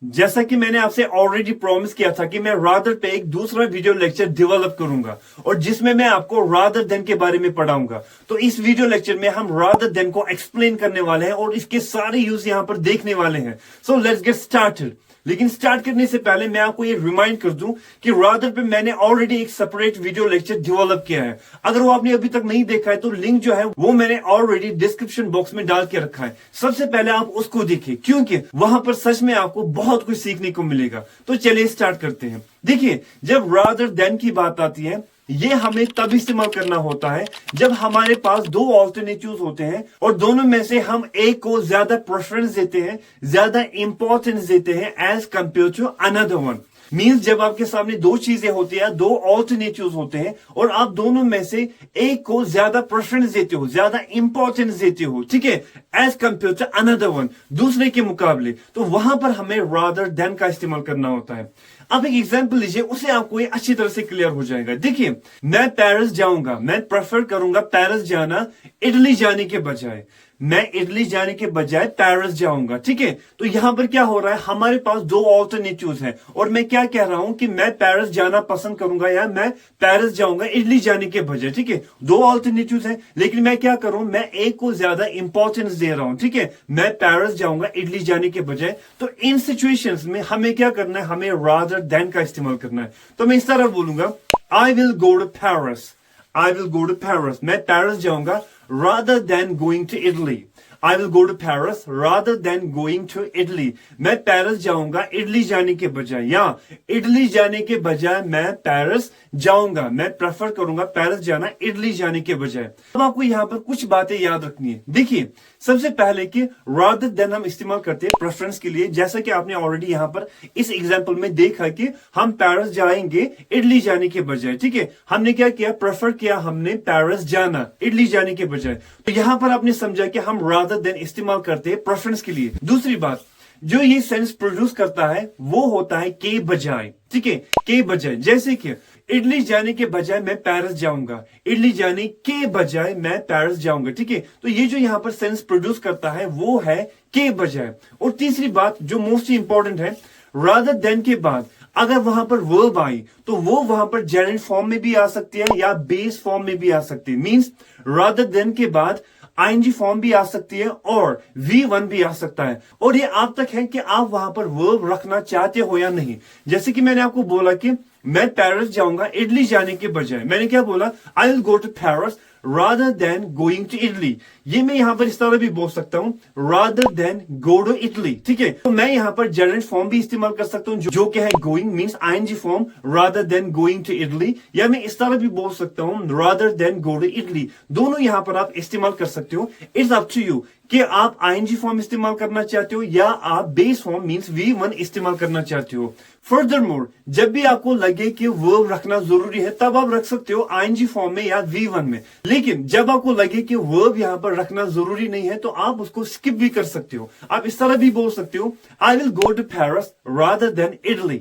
जैसा कि मैंने आपसे ऑलरेडी प्रॉमिस किया था कि मैं रादर पे एक दूसरा वीडियो लेक्चर डेवलप करूंगा और जिसमें मैं आपको रादर देन के बारे में पढ़ाऊंगा। तो इस वीडियो लेक्चर में हम रादर देन को एक्सप्लेन करने वाले हैं और इसके सारे यूज यहां पर देखने वाले हैं। So let's get started. लेकिन स्टार्ट करने से पहले मैं आपको ये रिमाइंड कर दूं कि रादर पे मैंने ऑलरेडी एक सेपरेट वीडियो लेक्चर डेवलप किया है। अगर वो आपने अभी तक नहीं देखा है तो लिंक जो है वो मैंने ऑलरेडी डिस्क्रिप्शन बॉक्स में डाल के रखा है। सबसे पहले आप उसको देखिए क्योंकि वहां पर सच में आपको बहुत कुछ सीखने को मिलेगा। तो चलिए स्टार्ट करते हैं। देखिए, जब रादर देन की बात आती है ये हमें तब इस्तेमाल करना होता है जब हमारे पास दो ऑल्टरनेटिव्स होते हैं और दोनों में से हम एक को ज्यादा प्रेफरेंस देते हैं, ज्यादा इंपॉर्टेंस देते हैं as compare to another one. Means जब आपके सामने दो चीजें होती है, दो ऑल्टरनेटिव्स होते हैं और आप दोनों में से एक को ज्यादा प्रेफरेंस देते हो, ज्यादा इंपॉर्टेंस देते हो, ठीक है, as compare to another one, दूसरे के मुकाबले, तो वहां पर हमें रादर देन का इस्तेमाल करना होता है। आप एक एग्जाम्पल लीजिए, उससे आपको ये अच्छी तरह से क्लियर हो जाएगा। देखिए, मैं पेरिस जाऊंगा, मैं प्रेफर करूंगा पेरिस जाना इटली जाने के बजाय। मैं इटली जाने के बजाय पेरिस जाऊंगा, ठीक है। तो यहां पर क्या हो रहा है, हमारे पास दो ऑल्टरनेटिव्स हैं और मैं क्या कह रहा हूं कि मैं पेरिस जाना पसंद करूंगा या मैं पेरिस जाऊंगा इटली जाने के बजाय, ठीक है। दो ऑल्टरनेटिव्स हैं लेकिन मैं क्या करूं, मैं एक को ज्यादा इंपॉर्टेंस दे रहा हूं, ठीक है, मैं पेरिस जाऊंगा इटली जाने के बजाय। तो इन सिचुएशंस में हमें क्या करना है, हमें रादर देन का इस्तेमाल करना है। तो मैं इस तरह बोलूंगा, I will go to Paris, I will go to Paris, मैं पेरिस जाऊंगा rather than going to Italy. I will go to Paris rather than going to Italy. मैं पेरिस जाऊंगा इटली जाने के बजाय, या इटली जाने के बजाय मैं पेरिस जाऊंगा। मैं प्रेफर करूंगा पेरिस जाना इटली जाने के बजाय। अब आपको यहां पर कुछ बातें याद रखनी है। देखिए, सबसे पहले कि रादर देन हम इस्तेमाल करते हैं प्रेफरेंस के लिए, जैसा कि आपने ऑलरेडी यहां पर इस एग्जांपल में देखा कि हम पेरिस जाएंगे इटली जाने के बजाय, ठीक है। हमने क्या किया, प्रेफर किया हमने पेरिस जाना इटली जाने के बजाय। तो यहां पर आपने समझा कि हम रादर देन इस्तेमाल करते हैं प्रेफरेंस के लिए। दूसरी बात, जो ये सेंस प्रोड्यूस करता है वो होता है के बजाय, ठीक है, के बजाय। जैसे कि इटली जाने के बजाय मैं पेरिस जाऊंगा, इटली जाने के बजाय मैं पेरिस जाऊंगा, ठीक है। तो ये जो यहां पर सेंस प्रोड्यूस करता है वो है के बजाय। और तीसरी बात जो मोस्ट इंपॉर्टेंट है, रादर देन के बाद अगर वहां पर वर्ब आई तो वो वहां पर जेरेंट फॉर्म में भी आ सकती है या बेस फॉर्म में भी आ सकती है। मींस रादर देन के बाद आईएनजी फॉर्म भी आ सकती है और V1 भी आ सकता है। और ये आप तक है कि आप वहां पर वर्ब रखना चाहते हो या नहीं। जैसे कि मैंने आपको बोला कि मैं पेरिस जाऊंगा इटली जाने के बजाय, मैंने क्या बोला, I will go to Paris rather than going to Italy। ये मैं यहां पर इस तरह भी बोल सकता हूं, rather than go to Italy, ठीक है। तो मैं यहां पर जेरेंट फॉर्म भी इस्तेमाल कर सकता हूं जो कि है going, means I N G form rather than going to Italy, या मैं इस तरह भी बोल सकता हूं rather than go to Italy। दोनों यहां पर आप इस्तेमाल कर सकते हो। इट्स अप टू यू कि आप आईएनजी फॉर्म इस्तेमाल करना चाहते हो या आप बेस फॉर्म मींस V1 इस्तेमाल करना चाहते हो। फर्दरमोर, जब भी आपको लगे कि वर्ब रखना जरूरी है तब आप रख सकते हो आईएनजी फॉर्म में या V1 में। लेकिन जब आपको लगे कि वर्ब यहां पर रखना जरूरी नहीं है तो आप उसको स्किप भी कर सकते हो। आप इस तरह भी बोल सकते हो, I will go to Paris rather than Italy,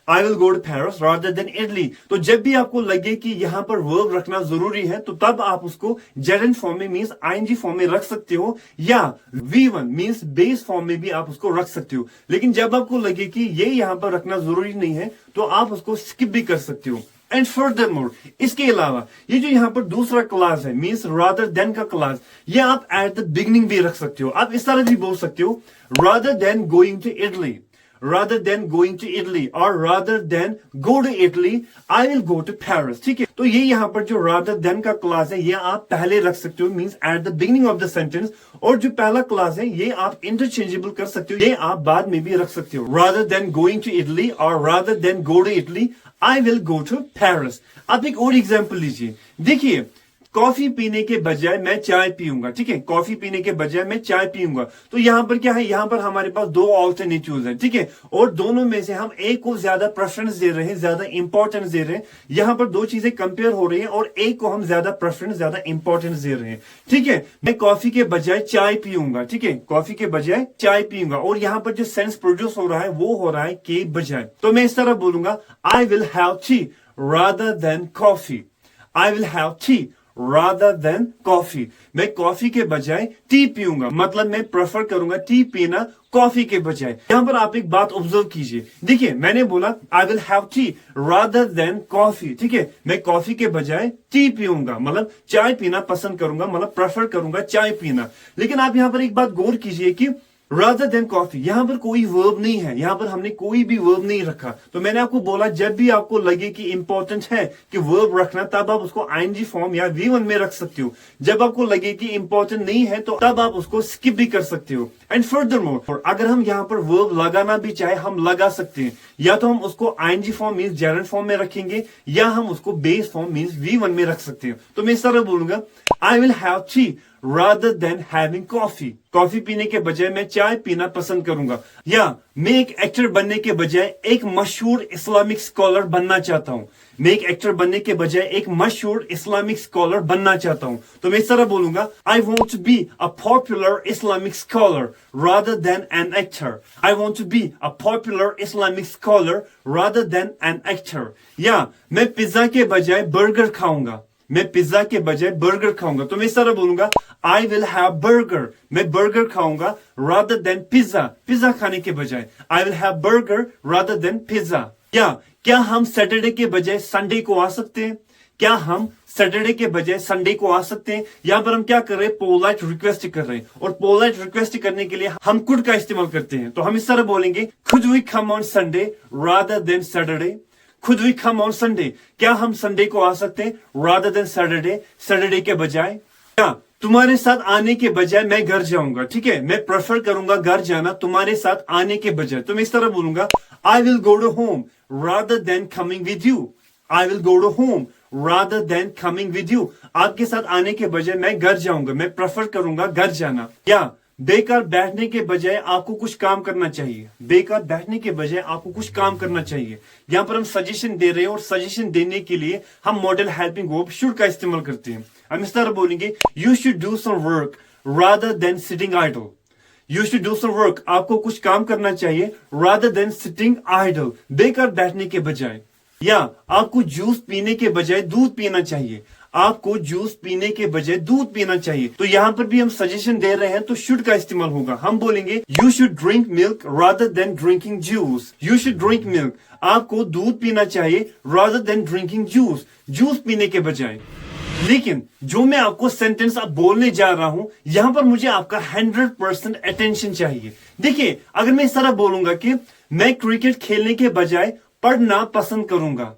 I will go to Paris rather than Italy. तो जब भी आपको लगे कि यहां पर वर्ब रखना जरूरी है तो तब आप उसको जेरेंट फॉर्म में मींस आईएनजी फॉर्म में रख सकते हो या V1 मींस बेस फॉर्म में भी आप उसको रख सकते हो। लेकिन जब आपको लगे कि ये यहां पर रखना जरूरी नहीं है तो आप उसको स्किप भी कर सकते हो। एंड फर्दरमोर, इसके अलावा ये जो यहां पर दूसरा क्लास है मींस रादर देन का क्लास, ये आप एट द बिगिनिंग भी रख सकते हो। आप इस तरह भी बोल सकते हो, rather than going to Italy, rather than going to Italy, or rather than go to Italy, I will go to Paris, ठीक है। तो ये यहाँ पर जो rather than का क्लास है ये आप पहले रख सकते हो means at the beginning of the sentence, और जो पहला क्लास है ये आप इंटरचेंजेबल कर सकते हो, ये आप बाद में भी रख सकते हो। rather than going to Italy or rather than go to Italy, I will go to Paris। आप एक और एग्जाम्पल लीजिए। देखिए, कॉफी पीने के बजाय मैं चाय पीऊंगा, ठीक है, कॉफी पीने के बजाय मैं चाय पीऊंगा। तो यहां पर क्या है, यहां पर हमारे पास दो ऑल्टरनेटिव्स हैं, ठीक है, और दोनों में से हम एक को ज्यादा प्रेफरेंस दे रहे हैं, ज्यादा इंपॉर्टेंस दे रहे हैं। यहां पर दो चीजें कंपेयर हो रही हैं और एक को हम ज्यादा प्रेफरेंस, ज्यादा इंपॉर्टेंस दे रहे हैं, ठीक है। मैं कॉफी के बजाय चाय पीऊंगा, ठीक है, कॉफी के बजाय चाय पीऊंगा। और यहां पर जो सेंस प्रोड्यूस हो रहा है वो हो रहा है के बजाय। तो मैं इस तरह बोलूंगा, I will have T rather than coffee, I will have tea rather than coffee. मैं कॉफी के बजाय टी पीऊंगा, मतलब मैं प्रेफर करूंगा टी पीना कॉफी के बजाय। यहां पर आप एक बात ऑब्जर्व कीजिए, देखिए मैंने बोला I will have T rather than coffee, ठीक है, मैं कॉफी के बजाय टी पीऊंगा, मतलब चाय पीना पसंद करूंगा, मतलब प्रेफर करूंगा चाय पीना। लेकिन आप यहां पर एक बात गौर कीजिए कि rather than coffee, यहां पर कोई वर्ब नहीं है, यहां पर हमने कोई भी वर्ब नहीं रखा। तो मैंने आपको बोला जब भी आपको लगे कि इंपॉर्टेंट है कि वर्ब रखना, तब आप उसको आईएनजी फॉर्म या V1 में रख सकते हो। जब आपको लगे कि इंपॉर्टेंट नहीं है तो तब आप उसको स्किप भी कर सकते हो। एंड फर्दरमोर, अगर हम यहाँ पर वर्ब लगाना भी चाहे हम लगा सकते हैं, या तो हम उसको I N G form means gerund form में रखेंगे, या हम उसको बेस फॉर्म मींस V1 में रख सकते हैं। तो मैं इस तरह बोलूंगा I will have T rather than having coffee. Coffee पीने के बजाय मैं चाय पीना पसंद करूंगा। या मैं एक एक्टर बनने के बजाय एक मशहूर इस्लामिक स्कॉलर बनना चाहता हूं। मैं एक एक्टर बनने के बजाय एक मशहूर इस्लामिक स्कॉलर बनना चाहता हूं। तो मैं इस तरह बोलूंगा I want to be a popular Islamic scholar rather than an actor. I want to be a popular Islamic scholar rather than an actor. या मैं पिज्जा के बजाय बर्गर खाऊंगा, मैं पिज्जा के बजाय बर्गर खाऊंगा। तो मैं इस तरह बोलूंगा आई विल हैव बर्गर, मैं बर्गर खाऊंगा रादर देन पिज्जा, पिज्जा खाने के बजाय I will have burger rather than pizza. क्या हम सैटरडे के बजाय संडे को आ सकते हैं? क्या हम सैटरडे के बजाय संडे को आ सकते हैं? यहां पर हम क्या कर रहे हैं? पोलाइट रिक्वेस्ट कर रहे हैं, और पोलाइट रिक्वेस्ट करने के लिए हम कुड का इस्तेमाल करते हैं। तो हम इस तरह बोलेंगे could we come on Sunday rather than Saturday. Could we come on Sunday? क्या हम संडे को आ सकते हैं rather than Saturday, सैटरडे के बजाय? क्या तुम्हारे साथ आने के बजाय मैं घर जाऊंगा, ठीक है, मैं प्रेफर करूंगा घर जाना तुम्हारे साथ आने के बजाय। तो मैं इस तरह बोलूंगा I will go to home rather than coming with you. I will go to home rather than coming with you. आपके साथ आने के बजाय मैं घर जाऊंगा, मैं प्रेफर करूंगा घर जाना। या बेकार बैठने के बजाय आपको कुछ काम करना चाहिए, बेकार बैठने के बजाय आपको कुछ काम करना चाहिए। यहां पर हम सजेशन दे रहे हैं, और सजेशन देने के लिए हम मॉडल हेल्पिंग वर्ब शुड का इस्तेमाल करते हैं। हम इस तरह बोलेंगे you should do some work rather than sitting idle. You should do some work, आपको कुछ काम करना चाहिए रादर देन सिटिंग आइडल, बेकार बैठने के बजाय। या आपको जूस पीने के बजाय दूध पीना चाहिए, आपको जूस पीने के बजाय दूध पीना चाहिए। तो यहां पर भी हम सजेशन दे रहे हैं, तो शुड का इस्तेमाल होगा। हम बोलेंगे you should drink milk rather than drinking juice. You should drink milk, आपको दूध पीना चाहिए rather than drinking juice, juice पीने के बजाय। लेकिन जो मैं आपको सेंटेंस अब बोलने जा रहा हूं, यहां पर मुझे आपका 100% अटेंशन चाहिए। देखिए, अगर मैं इस तरह बोलूंगा कि मैं क्रिकेट खेलने के बजाय पढ़ना पसंद करूंगा,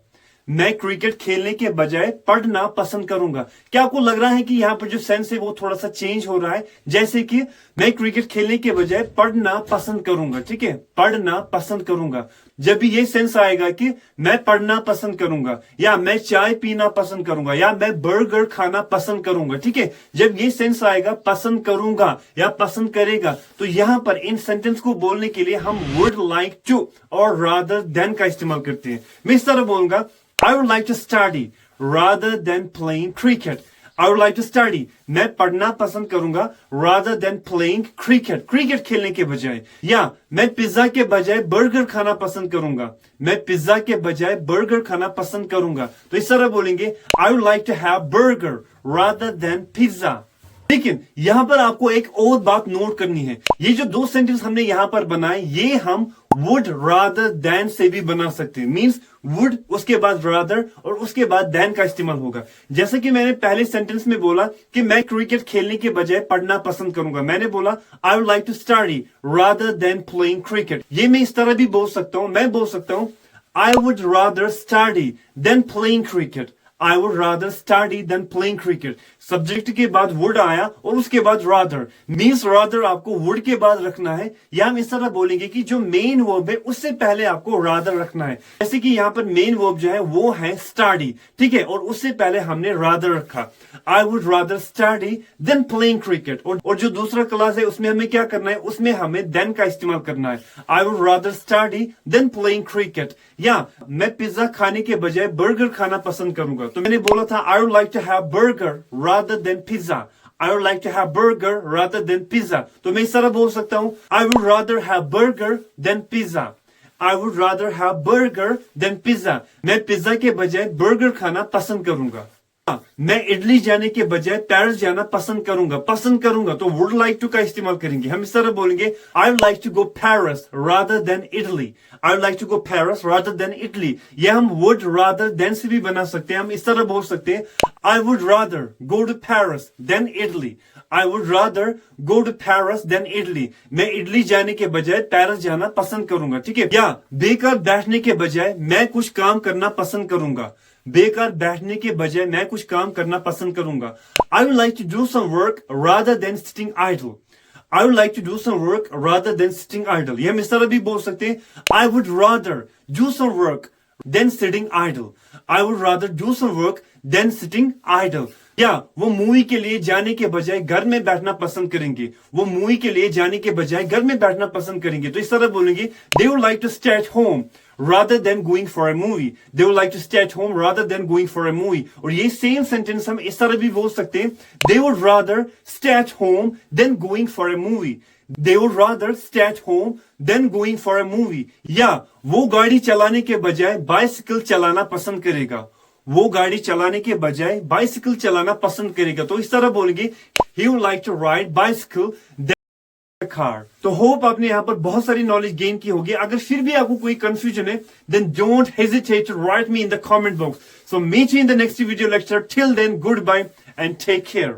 मैं क्रिकेट खेलने के बजाय पढ़ना पसंद करूंगा, क्या आपको लग रहा है कि यहाँ पर जो सेंस है वो थोड़ा सा चेंज हो रहा है? जैसे कि मैं क्रिकेट खेलने के बजाय पढ़ना पसंद करूंगा, ठीक है, पढ़ना पसंद करूंगा। जब भी ये सेंस आएगा कि मैं पढ़ना पसंद करूंगा, या मैं चाय पीना पसंद करूंगा, या मैं बर्गर खाना पसंद करूंगा, ठीक है, जब ये सेंस आएगा पसंद करूंगा या पसंद करेगा, तो यहां पर इन सेंटेंस को बोलने के लिए हम वुड लाइक टू और रादर देन का इस्तेमाल करते हैं। मैं इस तरह बोलूंगा I would like to study rather than playing cricket. I would like to study. मैं पढ़ना पसंद करूंगा rather than playing cricket. Cricket खेलने के बजाय। या मैं पिज्जा के बजाय बर्गर खाना पसंद करूंगा, मैं पिज्जा के बजाय बर्गर खाना पसंद करूंगा। तो इस तरह बोलेंगे I would like to have burger rather than pizza. लेकिन यहां पर आपको एक और बात नोट करनी है, ये जो दो सेंटेंस हमने यहां पर बनाए, ये हम वुड रादर देन से भी बना सकते हैं। मींस वुड, उसके बाद रादर, और उसके बाद देन का इस्तेमाल होगा। जैसे कि मैंने पहले सेंटेंस में बोला कि मैं क्रिकेट खेलने के बजाय पढ़ना पसंद करूंगा, मैंने बोला I would like to study rather than playing cricket. ये मैं इस तरह भी बोल सकता हूं, मैं बोल सकता हूं आई would rather study then playing cricket. I would rather study than playing cricket. Subject के बाद वुड आया और उसके बाद रादर, मीन्स रादर आपको वुड के बाद रखना है, या हम इस तरह बोलेंगे कि जो मेन वर्ब है उससे पहले आपको रादर रखना है। जैसे कि यहाँ पर मेन वर्ब जो है वो है स्टडी, ठीक है, और उससे पहले हमने रादर रखा। I would rather study than playing cricket. और जो दूसरा क्लास है उसमें हमें क्या करना है? उसमें हमें then का इस्तेमाल करना है। I would rather study than playing cricket. या मैं पिज्जा खाने के बजाय बर्गर खाना पसंद करूंगा। तो मैंने बोला था I would like to have burger rather than pizza. I would like to have burger rather than pizza. तो मैं इस तरह बोल सकता हूं I would rather have burger than pizza. I would rather have burger than pizza. मैं pizza के बजाय बर्गर खाना पसंद करूंगा। मैं इटली जाने के बजाय पेरिस जाना पसंद करूंगा तो वुड लाइक टू का इस्तेमाल करेंगे। हम इस तरह बोलेंगे I would like to go Paris rather than Italy. I would like to go Paris rather than Italy. ये हम वुड रादर देन से भी बना सकते हैं। हम इस तरह बोल सकते हैं I would rather go to Paris than Italy. I would rather go to Paris than Italy. मैं इटली जाने के बजाय पेरिस जाना पसंद करूंगा। ठीक है। या बेकार बैठने के बजाय मैं कुछ काम करना पसंद करूंगा। बेकार बैठने के बजाय मैं कुछ काम करना पसंद करूंगा। I would like to do some work rather than sitting idle. I would like to do some work rather than sitting idle. ये हम इस तरह भी बोल सकते हैं I would rather do some work than sitting idle. I would rather do some work than sitting idle. या वो मूवी के लिए जाने के बजाय घर में बैठना पसंद करेंगे। वो मूवी के लिए जाने के बजाय घर में बैठना पसंद करेंगे तो इस तरह बोलेंगे they would like to stay at home rather than going for a movie. They would like to stay at home rather than going for a movie. और ये सेम सेंटेंस हम इस तरह भी बोल सकते हैं they would rather stay at home than going for a movie. They would rather stay at home than going for a movie. या वो गाड़ी चलाने के बजाय बाइसिकल चलाना पसंद करेगा। वो गाड़ी चलाने के बजाय बाइसिकल चलाना पसंद करेगा तो इस तरह बोलेंगे he would like to ride bicycle car. तो होप आपने यहाँ पर बहुत सारी नॉलेज गेन की होगी। अगर फिर भी आपको कोई कंफ्यूजन है then don't hesitate to write me in the comment box. So meet you in the next video lecture. Till then good bye and take care.